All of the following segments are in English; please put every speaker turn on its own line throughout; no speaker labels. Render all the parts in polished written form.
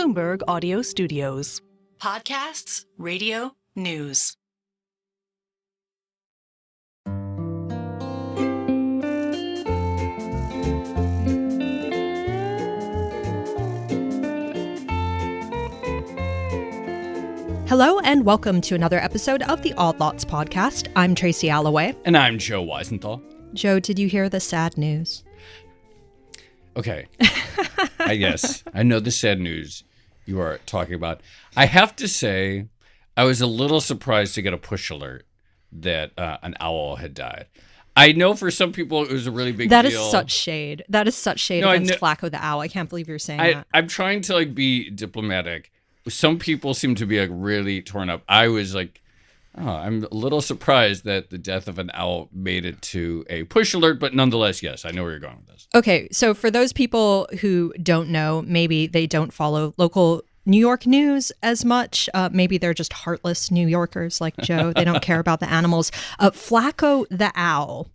Bloomberg Audio Studios.
Podcasts, radio, news.
Hello and welcome to another episode of the Odd Lots podcast. I'm Tracy Alloway.
And I'm Joe Weisenthal.
Joe, did you hear the sad news?
Okay. Yes, I know the sad news you are talking about. I have to say, I was a little surprised to get a push alert that an owl had died. I know for some people it was a really big deal.
That is such shade. That is such shade against Flaco the Owl. I can't believe you're saying that.
I'm trying to be diplomatic. Some people seem to be really torn up. I was I'm a little surprised that the death of an owl made it to a push alert, but nonetheless, yes, I know where you're going with this.
Okay, so for those people who don't know, maybe they don't follow local New York news as much. Maybe they're just heartless New Yorkers like Joe. They don't care about the animals. Flaco the Owl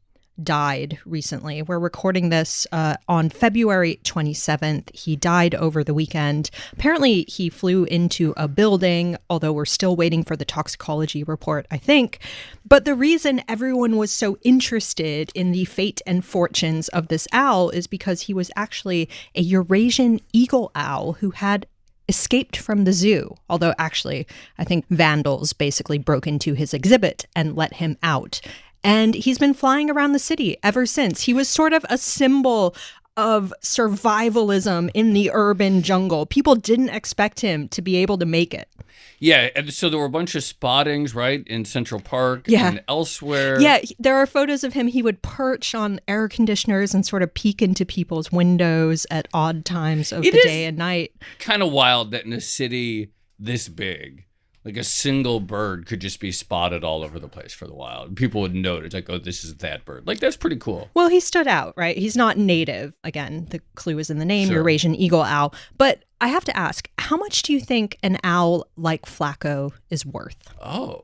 died recently. We're recording this on February 27th. He died over the weekend. Apparently, he flew into a building, although we're still waiting for the toxicology report, I think. But the reason everyone was so interested in the fate and fortunes of this owl is because he was actually a Eurasian eagle owl who had escaped from the zoo. Although actually, I think vandals basically broke into his exhibit and let him out. And he's been flying around the city ever since. He was sort of a symbol of survivalism in the urban jungle. People didn't expect him to be able to make it.
Yeah, and so there were a bunch of spottings, right, in Central Park and elsewhere.
Yeah, there are photos of him. He would perch on air conditioners and sort of peek into people's windows at odd times of the day and night.
Kind of wild that in a city this big, a single bird could just be spotted all over the place for the wild. People would notice, oh, this is that bird. That's pretty cool.
Well, he stood out, right? He's not native. Again, the clue is in the name,
Sure.
Eurasian eagle owl. But I have to ask, how much do you think an owl like Flaco is worth?
Oh,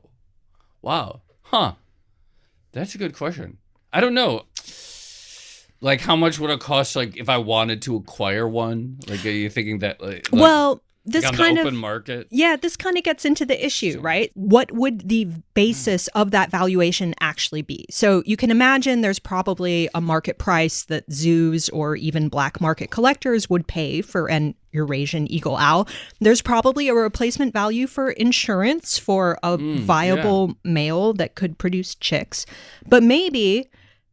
wow. Huh. That's a good question. I don't know. How much would it cost, if I wanted to acquire one? Are you thinking that,
this
on
kind
the
of
open market?
Yeah, this kind of gets into the issue, right? What would the basis of that valuation actually be? So you can imagine there's probably a market price that zoos or even black market collectors would pay for an Eurasian eagle owl. There's probably a replacement value for insurance for a viable male that could produce chicks. But maybe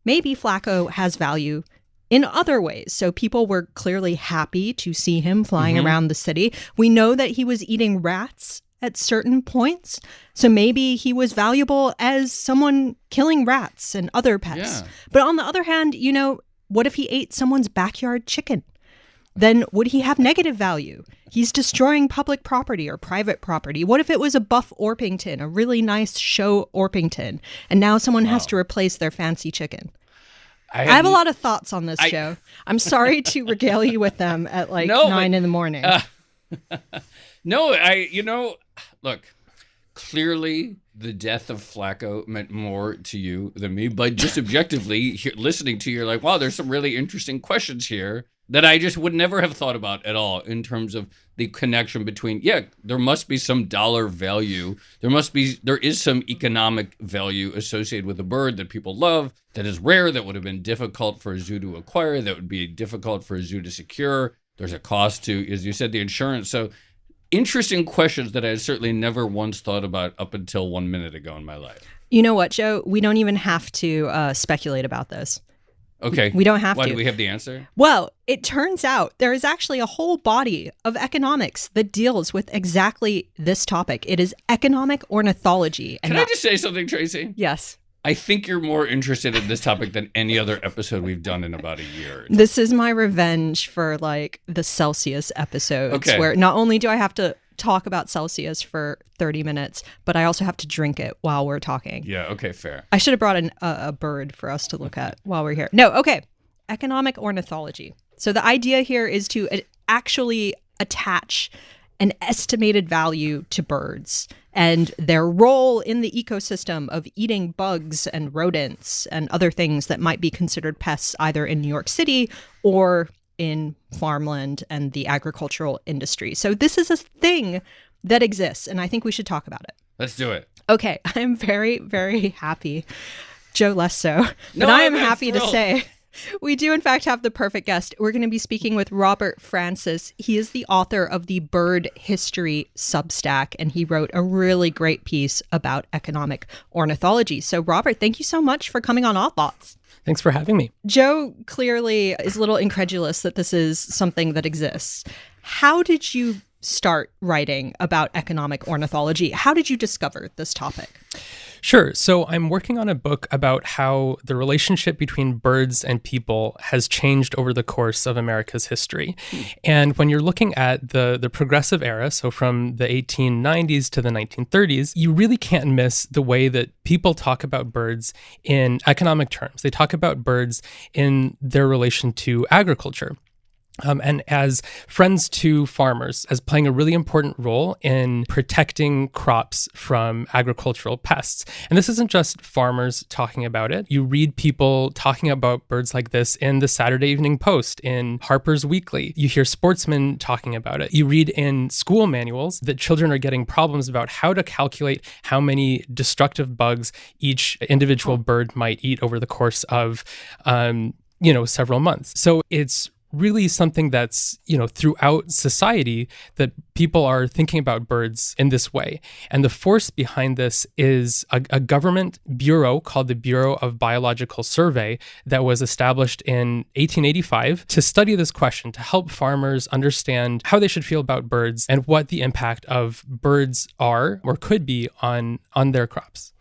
Flaco has value in other ways. So people were clearly happy to see him flying around the city. We know that he was eating rats at certain points. So maybe he was valuable as someone killing rats and other pets.
Yeah.
But on the other hand, what if he ate someone's backyard chicken? Then would he have negative value? He's destroying public property or private property. What if it was a buff Orpington, a really nice show Orpington, and now someone has to replace their fancy chicken? I have a lot of thoughts on this show. I'm sorry to regale you with them at 9 in the morning.
Look, clearly the death of Flaco meant more to you than me, but just objectively listening to you, you're wow, there's some really interesting questions here that I just would never have thought about at all in terms of the connection between, there must be some dollar value. There is some economic value associated with a bird that people love, that is rare, that would have been difficult for a zoo to acquire, that would be difficult for a zoo to secure. There's a cost to, as you said, the insurance. So interesting questions that I had certainly never once thought about up until 1 minute ago in my life.
You know what, Joe? We don't even have to speculate about this.
Okay.
We don't have to.
Why, do we have the answer?
Well, it turns out there is actually a whole body of economics that deals with exactly this topic. It is economic ornithology.
Can I just say something, Tracy?
Yes.
I think you're more interested in this topic than any other episode we've done in about a year.
This is my revenge for the Celsius episodes, where not only do I have to talk about Celsius for 30 minutes, but I also have to drink it while we're talking.
Yeah, okay, fair.
I should have brought a bird for us to look at while we're here. No, okay. Economic ornithology. So the idea here is to actually attach an estimated value to birds and their role in the ecosystem of eating bugs and rodents and other things that might be considered pests either in New York City or in farmland and the agricultural industry. So this is a thing that exists, and I think we should talk about it.
Let's do it.
Okay, I'm very, very happy. Joe less so.
No,
but I am
I'm
happy
thrilled.
to say we do, in fact, have the perfect guest. We're going to be speaking with Robert Francis. He is the author of the Bird History Substack, and he wrote a really great piece about economic ornithology. So, Robert, thank you so much for coming on Odd Lots.
Thanks for having me.
Joe clearly is a little incredulous that this is something that exists. How did you start writing about economic ornithology? How did you discover this topic?
Sure. So I'm working on a book about how the relationship between birds and people has changed over the course of America's history. And when you're looking at the progressive era, so from the 1890s to the 1930s, you really can't miss the way that people talk about birds in economic terms. They talk about birds in their relation to agriculture. And as friends to farmers, as playing a really important role in protecting crops from agricultural pests. And this isn't just farmers talking about it. You read people talking about birds like this in the Saturday Evening Post, in Harper's Weekly. You hear sportsmen talking about it. You read in school manuals that children are getting problems about how to calculate how many destructive bugs each individual bird might eat over the course of, several months. So it's really something that's, throughout society that people are thinking about birds in this way. And the force behind this is a government bureau called the Bureau of Biological Survey that was established in 1885 to study this question, to help farmers understand how they should feel about birds and what the impact of birds are or could be on their crops.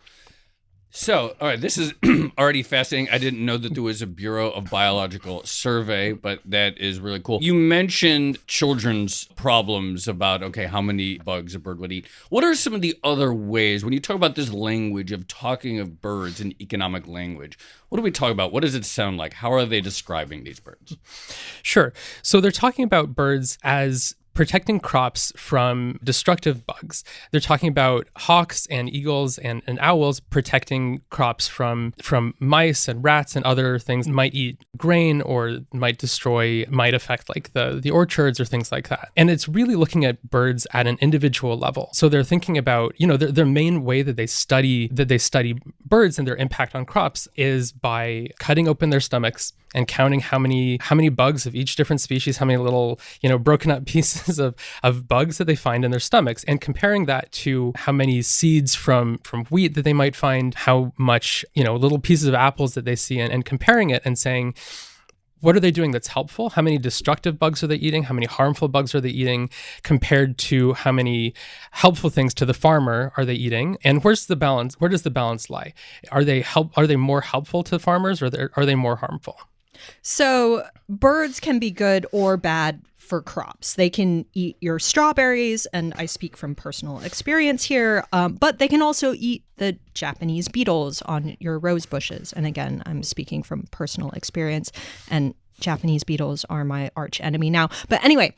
So, all right, this is already fascinating. I didn't know that there was a Bureau of Biological Survey, but that is really cool. You mentioned children's problems about, okay, how many bugs a bird would eat. What are some of the other ways, when you talk about this language of talking of birds in economic language, what do we talk about? What does it sound like? How are they describing these birds?
Sure. So they're talking about birds as protecting crops from destructive bugs. They're talking about hawks and eagles and owls protecting crops from mice and rats and other things that might eat grain or might affect like the orchards or things like that. And it's really looking at birds at an individual level. So they're thinking about, their main way that they study birds and their impact on crops is by cutting open their stomachs and counting how many bugs of each different species, how many little, broken up pieces of bugs that they find in their stomachs, and comparing that to how many seeds from wheat that they might find, how much, little pieces of apples that they see, and comparing it and saying, what are they doing that's helpful? How many destructive bugs are they eating? How many harmful bugs are they eating compared to how many helpful things to the farmer are they eating? And where's the balance? Where does the balance lie? Are they more helpful to farmers, or are they more harmful?
So birds can be good or bad for crops. They can eat your strawberries, and I speak from personal experience here, but they can also eat the Japanese beetles on your rose bushes. And again, I'm speaking from personal experience, and Japanese beetles are my arch enemy now. But anyway,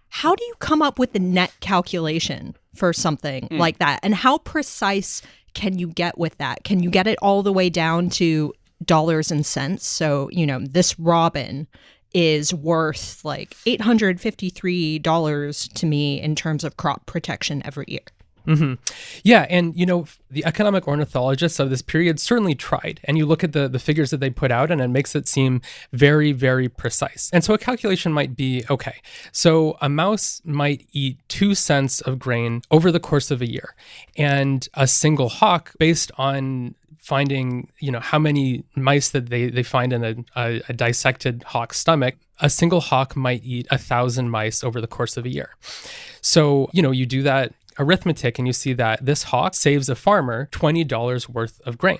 how do you come up with the net calculation for something like that? And how precise can you get with that? Can you get it all the way down to dollars and cents? So, this robin is worth like $853 to me in terms of crop protection every year.
Mm-hmm. Yeah. And, the economic ornithologists of this period certainly tried. And you look at the figures that they put out, and it makes it seem very, very precise. And so a calculation might be, okay, so a mouse might eat 2 cents of grain over the course of a year. And a single hawk, based on finding, how many mice that they find in a dissected hawk's stomach, a single hawk might eat 1,000 mice over the course of a year. So, you do that arithmetic and you see that this hawk saves a farmer $20 worth of grain.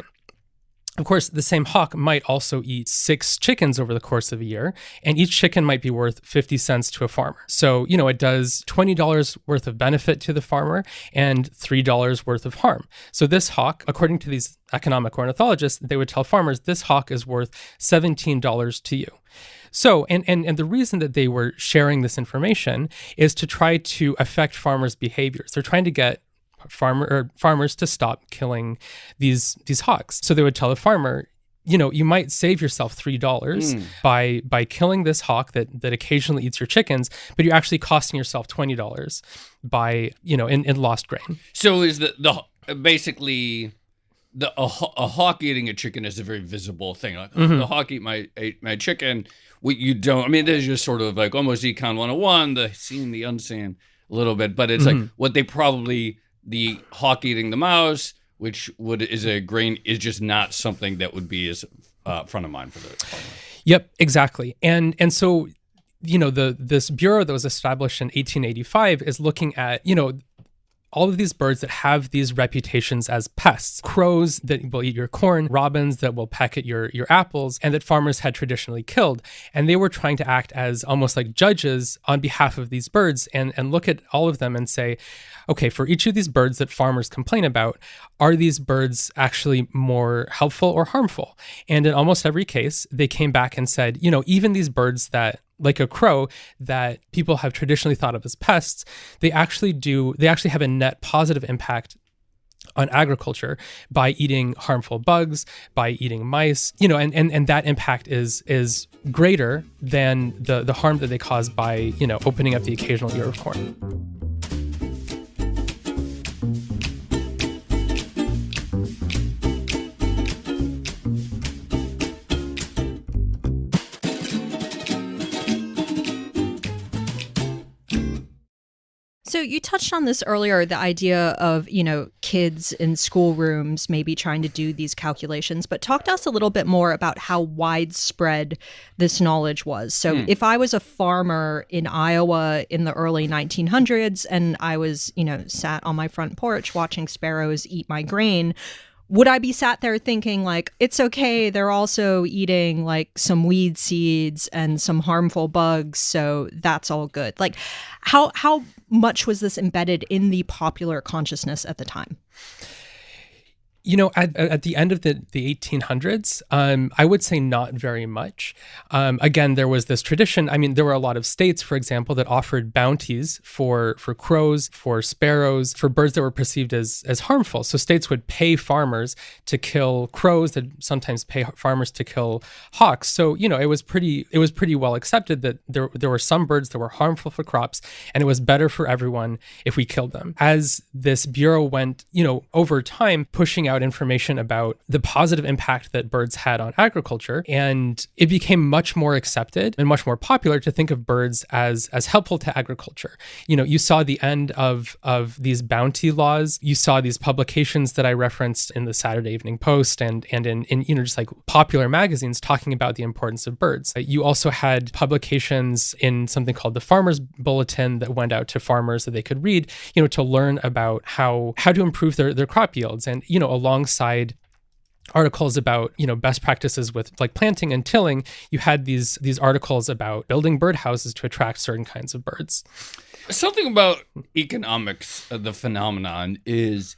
Of course, the same hawk might also eat 6 chickens over the course of a year, and each chicken might be worth 50 cents to a farmer. So, it does $20 worth of benefit to the farmer and $3 worth of harm. So this hawk, according to these economic ornithologists, they would tell farmers, this hawk is worth $17 to you. So, and the reason that they were sharing this information is to try to affect farmers' behaviors. They're trying to get farmers to stop killing these hawks. So they would tell a farmer, you might save yourself $3 by killing this hawk that occasionally eats your chickens, but you're actually costing yourself $20 by, in lost grain.
So is the basically a hawk eating a chicken is a very visible thing. Like, the hawk ate my chicken. What you don't, I mean, there's just sort of like almost Econ 101, the seen, the unseen a little bit, but it's like what they probably, the hawk eating the mouse, which is a grain, is just not something that would be as front of mind for the farmer.
Yep, exactly. And so, this bureau that was established in 1885 is looking at, all of these birds that have these reputations as pests, crows that will eat your corn, robins that will peck at your apples, and that farmers had traditionally killed. And they were trying to act as almost like judges on behalf of these birds and look at all of them and say, okay, for each of these birds that farmers complain about, are these birds actually more helpful or harmful? And in almost every case, they came back and said, even these birds that, like a crow, that people have traditionally thought of as pests, they actually have a net positive impact on agriculture by eating harmful bugs, by eating mice, and that impact is greater than the harm that they cause by, opening up the occasional ear of corn.
So you touched on this earlier, the idea of, kids in schoolrooms maybe trying to do these calculations, but talk to us a little bit more about how widespread this knowledge was. So if I was a farmer in Iowa in the early 1900s and I was, sat on my front porch watching sparrows eat my grain, would I be sat there thinking like, it's okay, they're also eating like some weed seeds and some harmful bugs, so that's all good? Like, how much was this embedded in the popular consciousness at the time?
At the end of the 1800s, I would say not very much. Again, there was this tradition. I mean, there were a lot of states, for example, that offered bounties for crows, for sparrows, for birds that were perceived as harmful. So states would pay farmers to kill crows, that sometimes pay farmers to kill hawks. So, it was pretty well accepted that there were some birds that were harmful for crops, and it was better for everyone if we killed them. As this bureau went, over time, pushing out information about the positive impact that birds had on agriculture, and it became much more accepted and much more popular to think of birds as helpful to agriculture. You saw the end of these bounty laws. You saw these publications that I referenced in the Saturday Evening Post and in just like popular magazines talking about the importance of birds. You also had publications in something called the Farmer's Bulletin that went out to farmers that they could read, to learn about how to improve their crop yields. And, alongside articles about, best practices with like planting and tilling, you had these articles about building birdhouses to attract certain kinds of birds.
Something about economics, the phenomenon is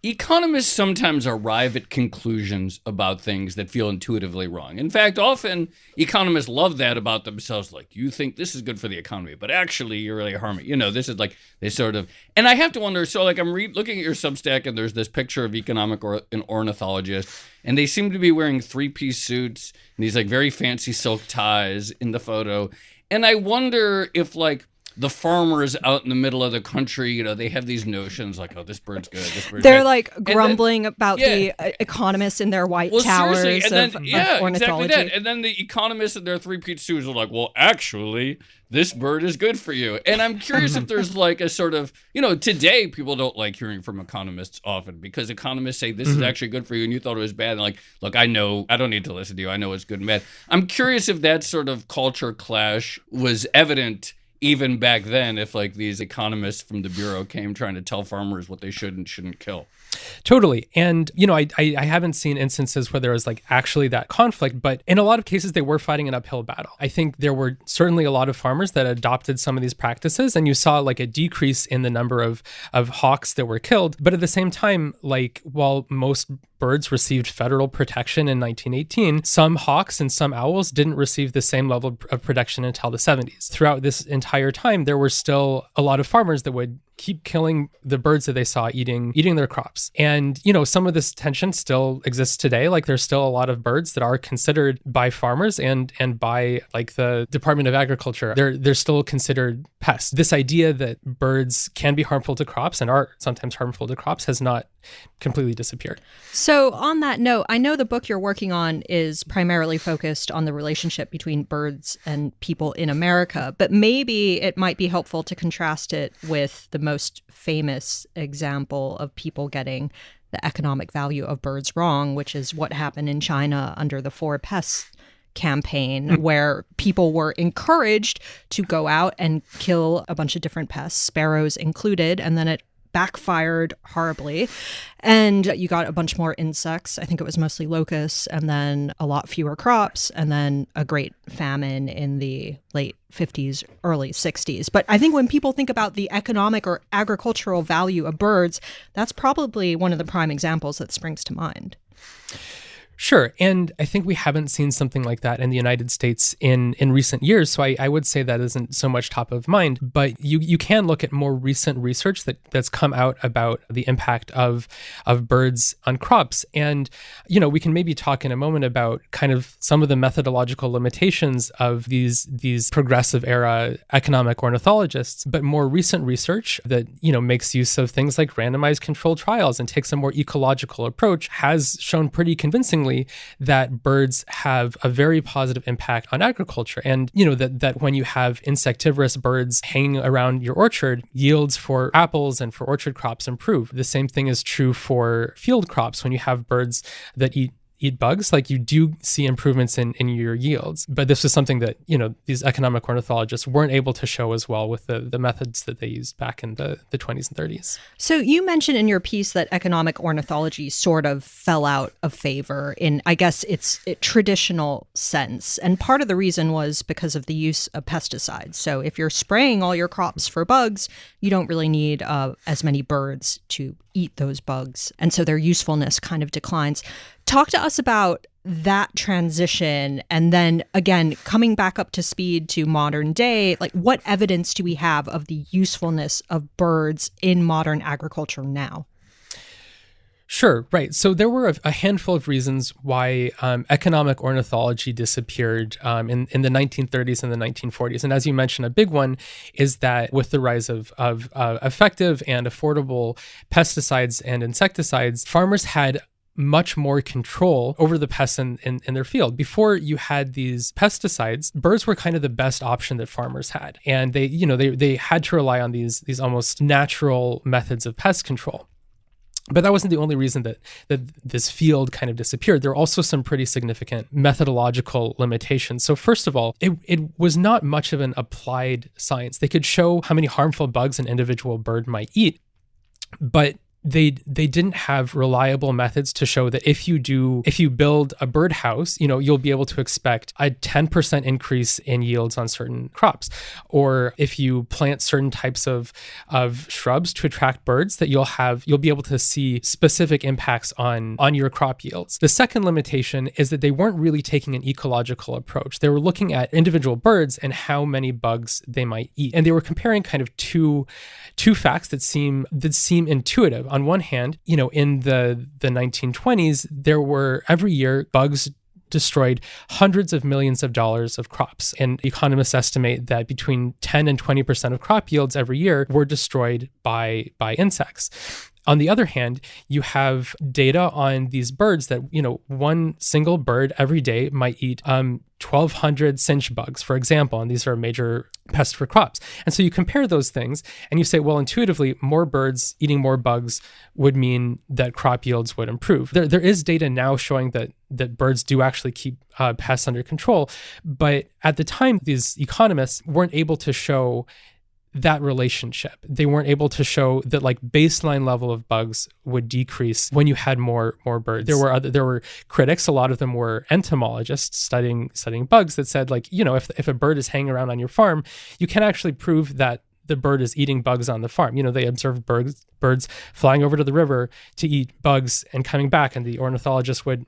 economists sometimes arrive at conclusions about things that feel intuitively wrong. In fact, often economists love that about themselves. Like, you think this is good for the economy, but actually you're really harming. This is like, they sort of, and I have to wonder, so like I'm looking at your Substack and there's this picture of an ornithologist, and they seem to be wearing 3-piece suits and these like very fancy silk ties in the photo. And I wonder if like, the farmers out in the middle of the country, they have these notions like, oh, this bird's good, this bird's
They're
good.
like grumbling about the economists in their white towers of
exactly
ornithology.
that. And then the economists in their 3-piece suits are like, well, actually, this bird is good for you. And I'm curious if there's like a sort of, today people don't like hearing from economists often because economists say this is actually good for you and you thought it was bad. And like, look, I know, I don't need to listen to you. I know it's good and bad. I'm curious if that sort of culture clash was evident even back then, if like these economists from the Bureau came trying to tell farmers what they should and shouldn't kill.
Totally. And, I haven't seen instances where there was like actually that conflict, but in a lot of cases, they were fighting an uphill battle. I think there were certainly a lot of farmers that adopted some of these practices, and you saw like a decrease in the number of hawks that were killed. But at the same time, like while most birds received federal protection in 1918, some hawks and some owls didn't receive the same level of protection until the 70s. Throughout this entire time, there were still a lot of farmers that would keep killing the birds that they saw eating their crops. And, some of this tension still exists today. Like there's still a lot of birds that are considered by farmers and by like the Department of Agriculture. They're still considered pests. This idea that birds can be harmful to crops and are sometimes harmful to crops has not completely disappeared.
So on that note, I know the book you're working on is primarily focused on the relationship between birds and people in America, but maybe it might be helpful to contrast it with the most famous example of people getting the economic value of birds wrong, which is what happened in China under the 4 Pests campaign, where people were encouraged to go out and kill a bunch of different pests, sparrows included, and then it backfired horribly. And you got a bunch more insects. I think it was mostly locusts, and then a lot fewer crops, and then a great famine in the late 50s, early 60s. But I think when people think about the economic or agricultural value of birds, that's probably one of the prime examples that springs to mind.
Sure. And I think we haven't seen something like that in the United States in recent years. So I would say that isn't so much top of mind. But you can look at more recent research that's come out about the impact of birds on crops. And, we can maybe talk in a moment about kind of some of the methodological limitations of these progressive era economic ornithologists. But more recent research that, makes use of things like randomized controlled trials and takes a more ecological approach has shown pretty convincingly that birds have a very positive impact on agriculture. And, that when you have insectivorous birds hanging around your orchard, yields for apples and for orchard crops improve. The same thing is true for field crops. When you have birds that eat bugs, like you do see improvements in your yields. But this was something that, these economic ornithologists weren't able to show as well with the methods that they used back in the 20s and 30s.
So you mentioned in your piece that economic ornithology sort of fell out of favor in, I guess, its traditional sense. And part of the reason was because of the use of pesticides. So if you're spraying all your crops for bugs, you don't really need as many birds to eat those bugs. And so their usefulness kind of declines. Talk to us about that transition. And then again, coming back up to speed to modern day, like what evidence do we have of the usefulness of birds in modern agriculture now?
Sure, right. So there were a handful of reasons why economic ornithology disappeared in the 1930s and the 1940s. And as you mentioned, a big one is that with the rise of effective and affordable pesticides and insecticides, farmers had much more control over the pests in their field. Before you had these pesticides, birds were kind of the best option that farmers had. And they had to rely on these almost natural methods of pest control. But that wasn't the only reason that this field kind of disappeared. There are also some pretty significant methodological limitations. So first of all, it was not much of an applied science. They could show how many harmful bugs an individual bird might eat, but they didn't have reliable methods to show that if you build a birdhouse, you'll be able to expect a 10% increase in yields on certain crops. Or if you plant certain types of shrubs to attract birds, that you'll be able to see specific impacts on your crop yields. The second limitation is that they weren't really taking an ecological approach. They were looking at individual birds and how many bugs they might eat. And they were comparing kind of two facts that seem intuitive. On one hand, in the 1920s, there were every year bugs destroyed hundreds of millions of dollars of crops. And economists estimate that between 10 and 20% of crop yields every year were destroyed by insects. On the other hand, you have data on these birds that, one single bird every day might eat 1,200 cinch bugs, for example, and these are a major pest for crops. And so you compare those things and you say, well, intuitively, more birds eating more bugs would mean that crop yields would improve. There is data now showing that birds do actually keep pests under control. But at the time, these economists weren't able to show that relationship. They weren't able to show that like baseline level of bugs would decrease when you had more birds. There were critics, a lot of them were entomologists studying bugs that said like, if a bird is hanging around on your farm, you can actually prove that the bird is eating bugs on the farm. They observed birds flying over to the river to eat bugs and coming back, and the ornithologist would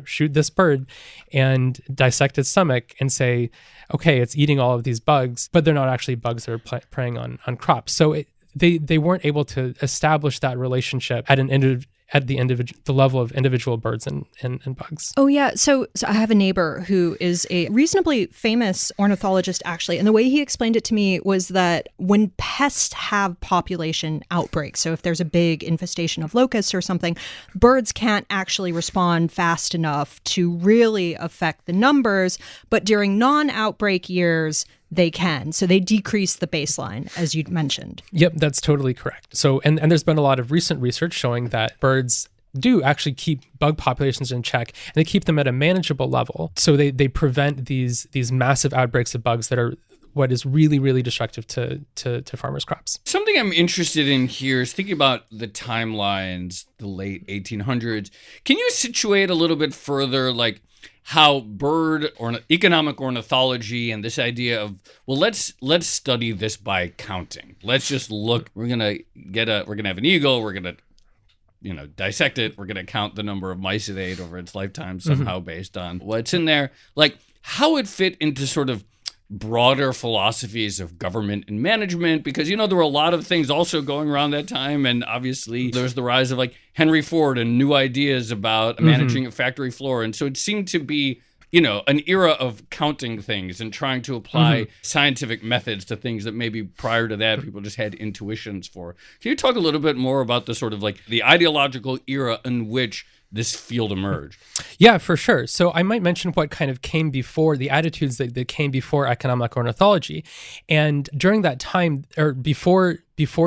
shoot this bird and dissect its stomach and say, okay, it's eating all of these bugs, but they're not actually bugs that are preying on crops. So they weren't able to establish that relationship at the level of individual birds and bugs.
Oh, yeah. So I have a neighbor who is a reasonably famous ornithologist, actually. And the way he explained it to me was that when pests have population outbreaks, so if there's a big infestation of locusts or something, birds can't actually respond fast enough to really affect the numbers. But during non-outbreak years, they can. So they decrease the baseline, as you mentioned.
Yep, that's totally correct. So, and there's been a lot of recent research showing that birds do actually keep bug populations in check, and they keep them at a manageable level. So they prevent these massive outbreaks of bugs that are what is really, really destructive to farmers' crops.
Something I'm interested in here is thinking about the timelines, the late 1800s. Can you situate a little bit further, like how bird or economic ornithology and this idea of, well, let's study this by counting. Let's just look. We're gonna have an eagle. We're gonna dissect it. We're gonna count the number of mice it ate over its lifetime somehow based on what's in there. Like how it fit into sort of broader philosophies of government and management, because there were a lot of things also going around that time, and obviously there's the rise of like Henry Ford and new ideas about managing a factory floor, and so it seemed to be an era of counting things and trying to apply scientific methods to things that maybe prior to that people just had intuitions for. Can you talk a little bit more about the sort of like the ideological era in which this field emerged?
Yeah, for sure. So I might mention what kind of came before, the attitudes that came before economic ornithology. And during that time, or before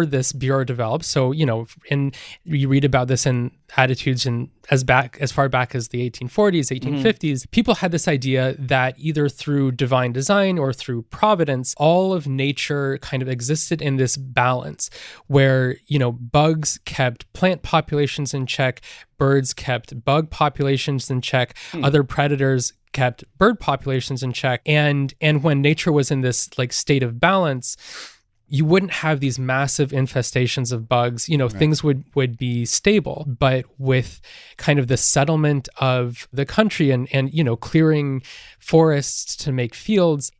this bureau developed, so, and you read about this in attitudes as far back as the 1840s, 1850s, people had this idea that either through divine design or through providence, all of nature kind of existed in this balance where, bugs kept plant populations in check, birds kept bug populations in check, other predators kept bird populations in check. And when nature was in this like state of balance, you wouldn't have these massive infestations of bugs. Things would be stable. But with kind of the settlement of the country and clearing forests to make fields,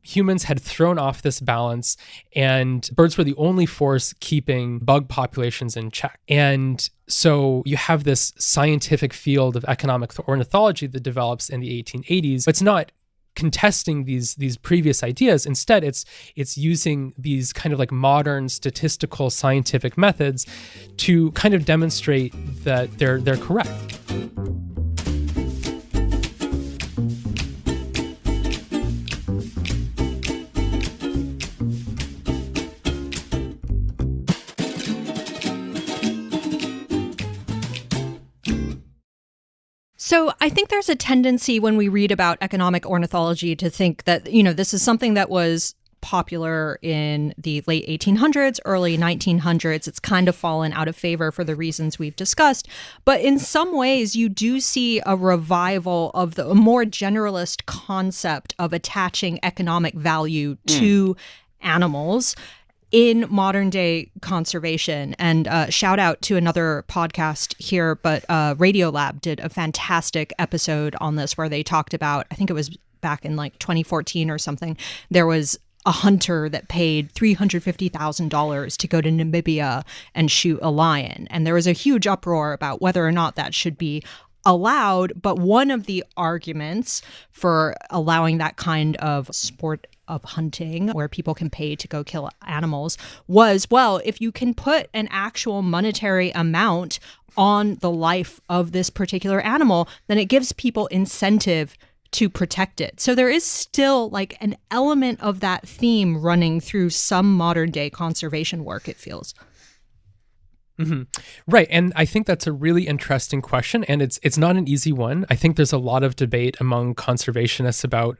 humans had thrown off this balance, and birds were the only force keeping bug populations in check. And so you have this scientific field of economic ornithology that develops in the 1880s. It's not contesting these previous ideas. Instead, it's using these kind of like modern statistical scientific methods to kind of demonstrate that they're correct.
So I think there's a tendency when we read about economic ornithology to think that, this is something that was popular in the late 1800s, early 1900s. It's kind of fallen out of favor for the reasons we've discussed. But in some ways, you do see a revival of the more generalist concept of attaching economic value to animals in modern day conservation. And shout out to another podcast here, but Radiolab did a fantastic episode on this where they talked about, I think it was back in like 2014 or something, there was a hunter that paid $350,000 to go to Namibia and shoot a lion. And there was a huge uproar about whether or not that should be allowed. But one of the arguments for allowing that kind of sport of hunting where people can pay to go kill animals was, well, if you can put an actual monetary amount on the life of this particular animal, then it gives people incentive to protect it. So there is still like an element of that theme running through some modern day conservation work, it feels.
Right. And I think that's a really interesting question. And it's not an easy one. I think there's a lot of debate among conservationists about,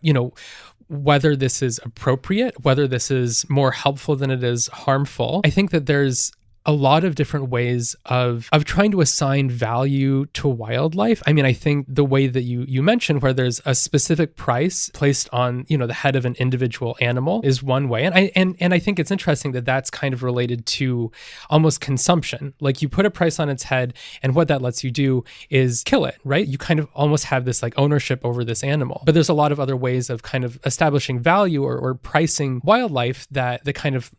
whether this is appropriate, whether this is more helpful than it is harmful. I think that there's a lot of different ways of trying to assign value to wildlife. I mean, I think the way that you mentioned, where there's a specific price placed on, the head of an individual animal, is one way. And I think it's interesting that that's kind of related to almost consumption. Like you put a price on its head, and what that lets you do is kill it, right? You kind of almost have this like ownership over this animal. But there's a lot of other ways of kind of establishing value or pricing wildlife that kind of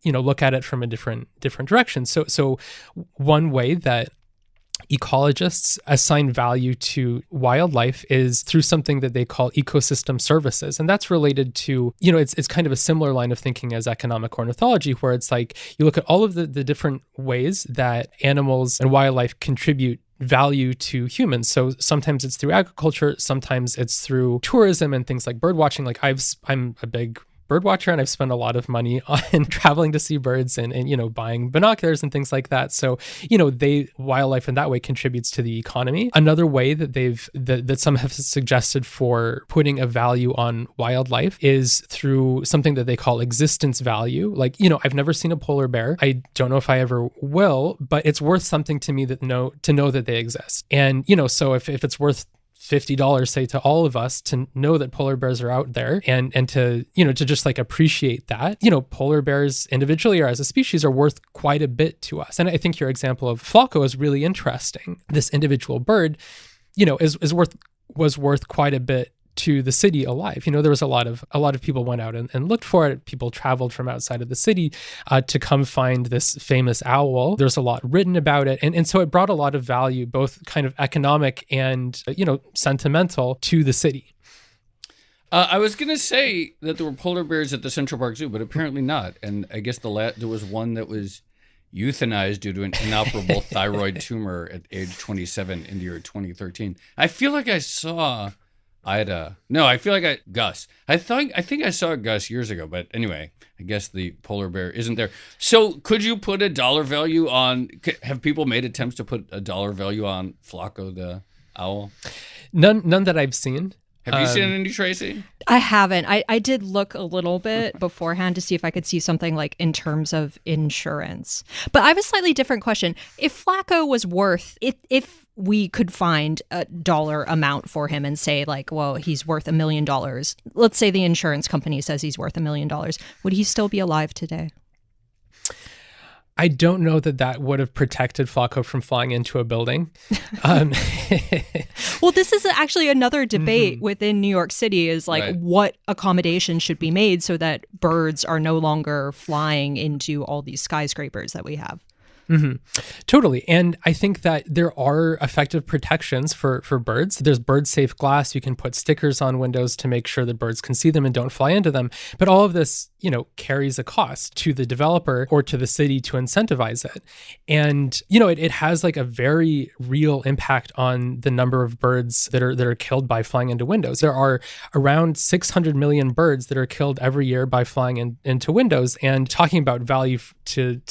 look at it from a different direction. So one way that ecologists assign value to wildlife is through something that they call ecosystem services. And that's related to, it's kind of a similar line of thinking as economic ornithology, where it's like you look at all of the different ways that animals and wildlife contribute value to humans. So sometimes it's through agriculture, sometimes it's through tourism and things like bird watching. Like I'm a big bird watcher, and I've spent a lot of money on traveling to see birds and buying binoculars and things like that. So, wildlife in that way contributes to the economy. Another way that that some have suggested for putting a value on wildlife is through something that they call existence value. Like, I've never seen a polar bear. I don't know if I ever will, but it's worth something to me to know that they exist. And, so if it's worth $50, say, to all of us to know that polar bears are out there and to, to just like appreciate that, polar bears individually or as a species are worth quite a bit to us. And I think your example of Flaco is really interesting. This individual bird, was worth quite a bit to the city alive. There was a lot of people went out and looked for it. People traveled from outside of the city to come find this famous owl. There's a lot written about it. And so it brought a lot of value, both kind of economic and, sentimental to the city.
I was going to say that there were polar bears at the Central Park Zoo, but apparently not. And I guess there was one that was euthanized due to an inoperable thyroid tumor at age 27 in the year 2013. I feel like I saw Ida. No, I feel like Gus. I think I saw Gus years ago, but anyway, I guess the polar bear isn't there. So could you put a dollar value on, have people made attempts to put a dollar value on Flaco the owl?
None that I've seen.
Have you seen any, Tracy?
I haven't. I did look a little bit beforehand to see if I could see something like in terms of insurance. But I have a slightly different question. If Flaco was worth, if we could find a dollar amount for him and say like, well, he's worth $1 million. Let's say the insurance company says he's worth $1 million. Would he still be alive today?
I don't know that would have protected Flaco from flying into a building.
Well, this is actually another debate within New York City is like
Right.
what accommodations should be made so that birds are no longer flying into all these skyscrapers that we have.
Mm-hmm. Totally. And I think that there are effective protections for birds. There's bird safe glass. You can put stickers on windows to make sure that birds can see them and don't fly into them. But all of this, carries a cost to the developer or to the city to incentivize it. And, it has like a very real impact on the number of birds that are killed by flying into windows. There are around 600 million birds that are killed every year by flying into windows. And talking about value to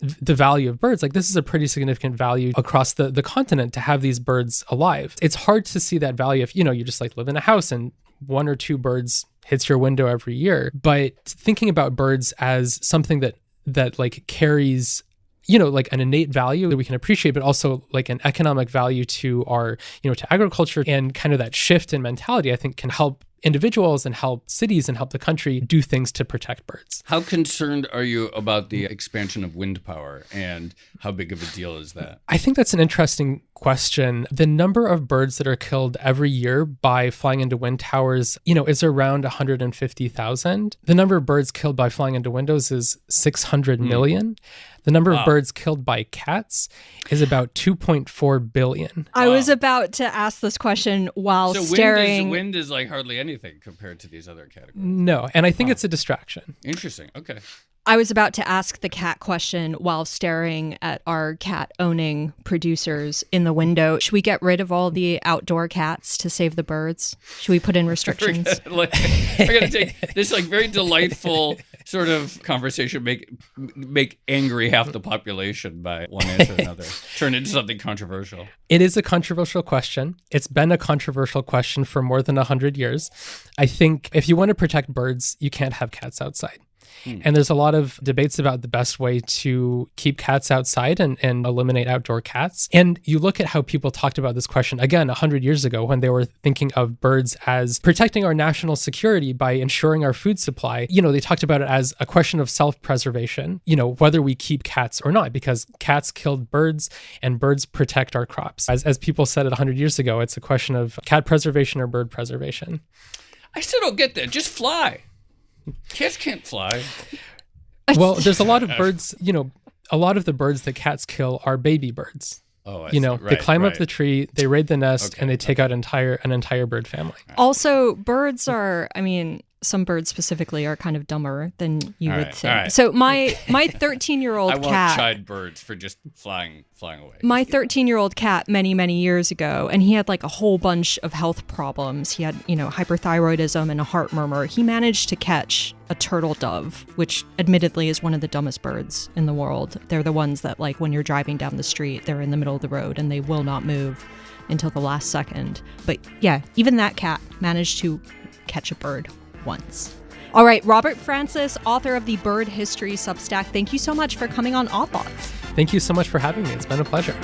the value of birds, like this is a pretty significant value across the continent to have these birds alive. It's hard to see that value if, you just like live in a house and one or two birds hits your window every year. But thinking about birds as something that like carries, like an innate value that we can appreciate, but also like an economic value to our, to agriculture, and kind of that shift in mentality, I think can help individuals and help cities and help the country do things to protect birds.
How concerned are you about the expansion of wind power, and how big of a deal is that?
I think that's an interesting question. The number of birds that are killed every year by flying into wind towers, is around 150,000. The number of birds killed by flying into windows is 600 million. The number of birds killed by cats is about 2.4 billion.
I was about to ask this question while
So
staring.
wind is like hardly anything compared to these other categories.
No, and I think it's a distraction.
Interesting. Okay.
I was about to ask the cat question while staring at our cat-owning producers in the window. Should we get rid of all the outdoor cats to save the birds? Should we put in restrictions?
We're gonna take this like very delightful sort of conversation, make angry half the population by one answer or another, turn into something controversial.
It is a controversial question. It's been a controversial question for more than 100 years. I think if you want to protect birds, you can't have cats outside. And there's a lot of debates about the best way to keep cats outside and eliminate outdoor cats. And you look at how people talked about this question, again, 100 years ago, when they were thinking of birds as protecting our national security by ensuring our food supply. They talked about it as a question of self-preservation, whether we keep cats or not, because cats killed birds and birds protect our crops. As people said it 100 years ago, it's a question of cat preservation or bird preservation.
I still don't get that. Just fly. Cats can't fly.
Well, there's a lot of birds, a lot of the birds that cats kill are baby birds.
Oh, I
They
see.
climb up
Right.
the tree, they raid the nest,
Okay,
and they take out an entire bird family.
Also, birds are, some birds specifically are kind of dumber than you
All
would
right,
think.
all right.
So my 13-year-old
I won't
cat,
chide birds for just flying away.
my 13-year-old cat many years ago, and he had like a whole bunch of health problems. He had, hyperthyroidism and a heart murmur. He managed to catch a turtle dove, which admittedly is one of the dumbest birds in the world. They're the ones that, like, when you're driving down the street, they're in the middle of the road and they will not move until the last second. But yeah, even that cat managed to catch a bird once. All right, Robert Francis, author of the Bird History Substack, thank you so much for coming on Odd Lots.
Thank you so much for having me. It's been a pleasure.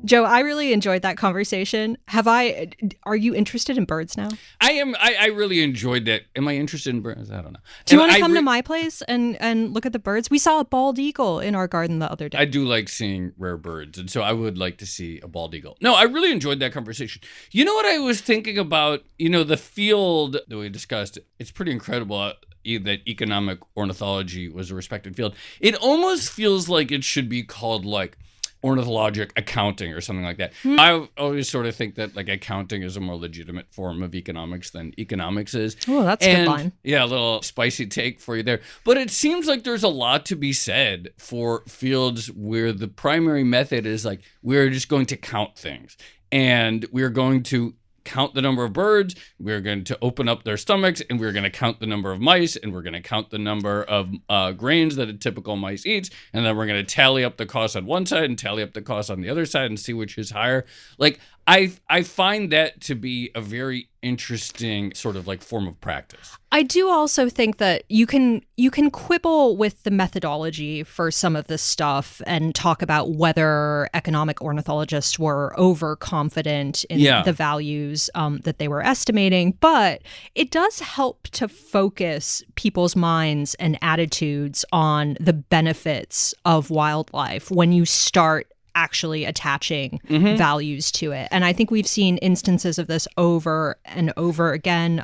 Joe, I really enjoyed that conversation. Are you interested in birds now?
I am. I really enjoyed that. Am I interested in birds? I don't know.
Do you
And
want to
I
come to my place and look at the birds? We saw a bald eagle in our garden the other day.
I do like seeing rare birds, and so I would like to see a bald eagle. No, I really enjoyed that conversation. You know what I was thinking about? The field that we discussed, it's pretty incredible that economic ornithology was a respected field. It almost feels like it should be called like ornithologic accounting or something like that. I always sort of think that like accounting is a more legitimate form of economics than economics is.
Oh, that's a good line.
Yeah, a little spicy take for you there. But it seems like there's a lot to be said for fields where the primary method is like, we're just going to count things. And we're going to count the number of birds, we're going to open up their stomachs, and we're going to count the number of mice, and we're going to count the number of grains that a typical mice eats, and then we're going to tally up the cost on one side and tally up the cost on the other side and see which is higher. Like, I find that to be a very interesting sort of like form of practice.
I do also think that you can quibble with the methodology for some of this stuff and talk about whether economic ornithologists were overconfident in the values that they were estimating, but it does help to focus people's minds and attitudes on the benefits of wildlife when you start actually attaching values to it. And I think we've seen instances of this over and over again.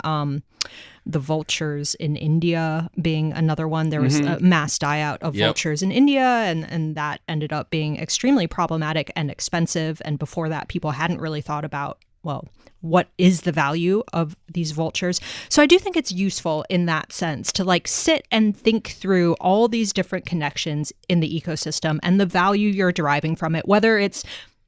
The vultures in India being another one. There was a mass die-out of vultures in India, and that ended up being extremely problematic and expensive. And before that, people hadn't really thought about, well, what is the value of these vultures? So I do think it's useful in that sense to like sit and think through all these different connections in the ecosystem and the value you're deriving from it, whether it's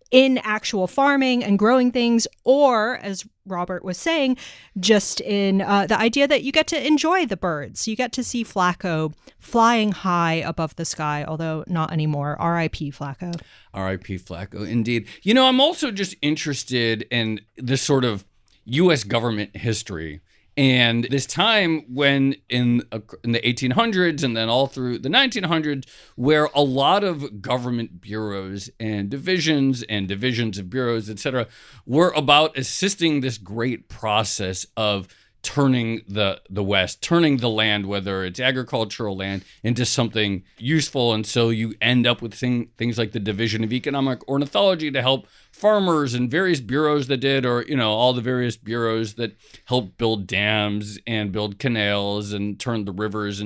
in actual farming and growing things, or, as Robert was saying, just in the idea that you get to enjoy the birds. You get to see Flaco flying high above the sky, although not anymore. R.I.P. Flaco.
R.I.P. Flaco, indeed. I'm also just interested in this sort of U.S. government history. And this time when in the 1800s and then all through the 1900s, where a lot of government bureaus and divisions of bureaus, et cetera, were about assisting this great process of turning the West, turning the land, whether it's agricultural land, into something useful. And so you end up with things like the Division of Economic Ornithology to help farmers and various bureaus that did, or, all the various bureaus that helped build dams and build canals and turn the rivers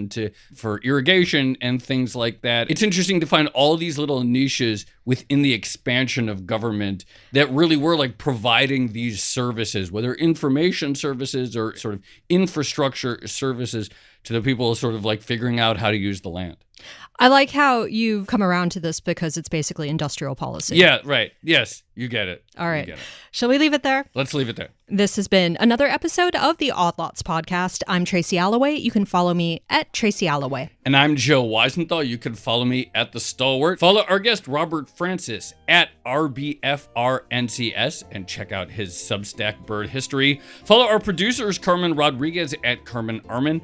for irrigation and things like that. It's interesting to find all these little niches within the expansion of government that really were like providing these services, whether information services or sort of infrastructure services to the people sort of like figuring out how to use the land.
I like how you've come around to this because it's basically industrial policy.
Yeah, right. Yes, you get it.
All right. Shall we leave it there?
Let's leave it there.
This has been another episode of the Odd Lots podcast. I'm Tracy Alloway. You can follow me at Tracy Alloway.
And I'm Joe Weisenthal. You can follow me at The Stalwart. Follow our guest, Robert Francis, at RBFRNCS, and check out his Substack, Bird History. Follow our producers, Carmen Rodriguez at Carmen Armin,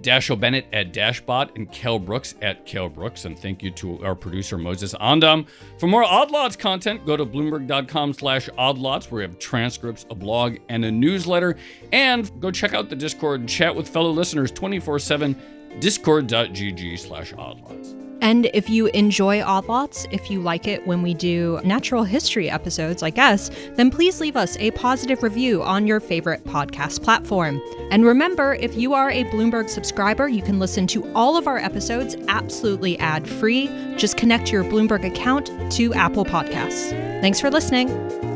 Dashiell Bennett at Dashbot, and Kel Brooks at Kel Brooks. And thank you to our producer, Moses Andam. For more Odd Lots content, go to Bloomberg.com/oddlots, where we have transcripts, a blog, and a newsletter. And go check out the Discord and chat with fellow listeners 24/7, discord.gg/oddlots.
And if you enjoy Odd Lots, if you like it when we do natural history episodes like us, then please leave us a positive review on your favorite podcast platform. And remember, if you are a Bloomberg subscriber, you can listen to all of our episodes absolutely ad-free. Just connect your Bloomberg account to Apple Podcasts. Thanks for listening.